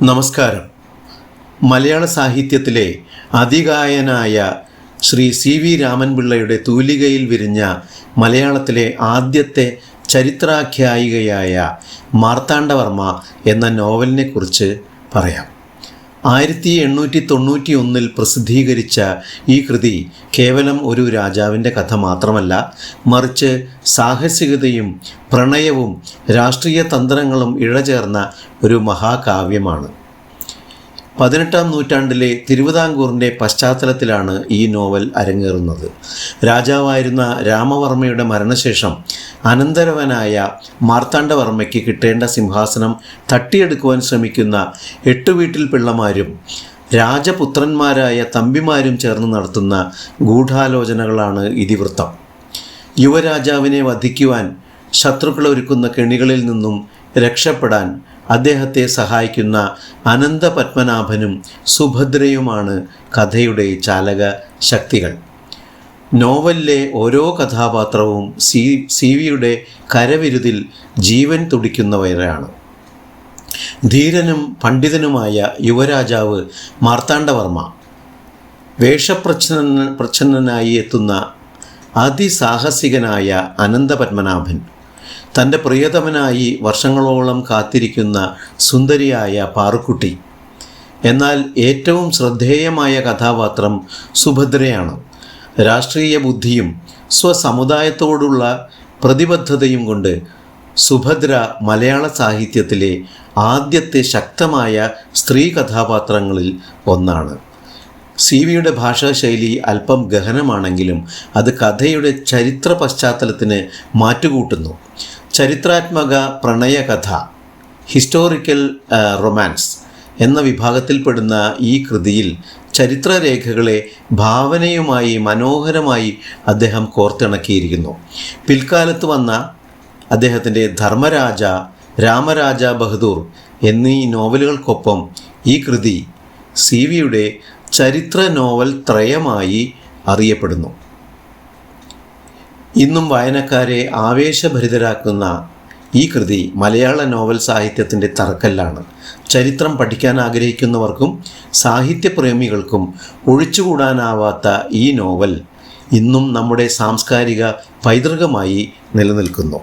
നമസ്കാരം. മലയാള സാഹിത്യത്തിലെ അതികായനായ ശ്രീ CV രാമൻപിള്ളയുടെ തൂലികയിൽ വിരിഞ്ഞ മലയാളത്തിലെ ആദ്യത്തെ ചരിത്രാഖ്യായികയായ മാർത്താണ്ഡവർമ്മ എന്ന നോവലിനെക്കുറിച്ച് പറയാം. 1891 പ്രസിദ്ധീകരിച്ച ഈ കൃതി കേവലം ഒരു രാജാവിൻ്റെ കഥ മാത്രമല്ല, മറിച്ച് സാഹസികതയും പ്രണയവും രാഷ്ട്രീയ തന്ത്രങ്ങളും ഇഴചേർന്ന ഒരു മഹാകാവ്യമാണ്. 18-ാം നൂറ്റാണ്ടിലെ തിരുവിതാംകൂറിൻ്റെ പശ്ചാത്തലത്തിലാണ് ഈ നോവൽ അരങ്ങേറുന്നത്. രാജാവായിരുന്ന രാമവർമ്മയുടെ മരണശേഷം അനന്തരവനായ മാർത്താണ്ഡവർമ്മയ്ക്ക് കിട്ടേണ്ട സിംഹാസനം തട്ടിയെടുക്കുവാൻ ശ്രമിക്കുന്ന 8 വീട്ടിൽ പിള്ളമാരും രാജപുത്രന്മാരായ തമ്പിമാരും ചേർന്ന് നടത്തുന്ന ഗൂഢാലോചനകളാണ് ഇതിവൃത്തം. യുവരാജാവിനെ വധിക്കുവാൻ ശത്രുക്കൾ ഒരുക്കുന്ന കെണികളിൽ നിന്നും രക്ഷപ്പെടാൻ അദ്ദേഹത്തെ സഹായിക്കുന്ന അനന്തപത്മനാഭനും സുഭദ്രയുമാണ് കഥയുടെ ചാലക ശക്തികൾ. നോവലിലെ ഓരോ കഥാപാത്രവും CV-യുടെ കരവിരുതിൽ ജീവൻ തുടിക്കുന്നവരാണ്. ധീരനും പണ്ഡിതനുമായ യുവരാജാവ് മാർത്താണ്ഡവർമ്മ, വേഷപ്രച്ഛന്നനായി എത്തുന്ന അതിസാഹസികനായ അനന്തപത്മനാഭൻ, തൻ്റെ പ്രിയതമനായി വർഷങ്ങളോളം കാത്തിരിക്കുന്ന സുന്ദരിയായ പാറുക്കുട്ടി. എന്നാൽ ഏറ്റവും ശ്രദ്ധേയമായ കഥാപാത്രം സുഭദ്രയാണ്. രാഷ്ട്രീയ ബുദ്ധിയും സ്വസമുദായത്തോടുള്ള പ്രതിബദ്ധതയും കൊണ്ട് സുഭദ്ര മലയാള സാഹിത്യത്തിലെ ആദ്യത്തെ ശക്തമായ സ്ത്രീ കഥാപാത്രങ്ങളിൽ ഒന്നാണ്. CV-യുടെ ഭാഷാശൈലി അല്പം ഗഹനമാണെങ്കിലും അത് കഥയുടെ ചരിത്ര പശ്ചാത്തലത്തിന് മാറ്റുകൂട്ടുന്നു. ചരിത്രാത്മക പ്രണയകഥ, ഹിസ്റ്റോറിക്കൽ റൊമാൻസ് എന്ന വിഭാഗത്തിൽപ്പെടുന്ന ഈ കൃതിയിൽ ചരിത്രരേഖകളെ ഭാവനയുമായി മനോഹരമായി അദ്ദേഹം കോർത്തിണക്കിയിരിക്കുന്നു. പിൽക്കാലത്ത് വന്ന അദ്ദേഹത്തിൻ്റെ ധർമ്മരാജ, രാമരാജ ബഹദൂർ എന്നീ നോവലുകൾക്കൊപ്പം ഈ കൃതി CV-യുടെ ചരിത്ര നോവൽ ത്രയമായി അറിയപ്പെടുന്നു. ഇന്നും വായനക്കാരെ ആവേശഭരിതരാക്കുന്ന ഈ കൃതി മലയാള നോവൽ സാഹിത്യത്തിൻ്റെ തറക്കല്ലാണ്. ചരിത്രം പഠിക്കാൻ ആഗ്രഹിക്കുന്നവർക്കും സാഹിത്യപ്രേമികൾക്കും ഒഴിച്ചുകൂടാനാവാത്ത ഈ നോവൽ ഇന്നും നമ്മുടെ സാംസ്കാരിക പൈതൃകമായി നിലനിൽക്കുന്നു.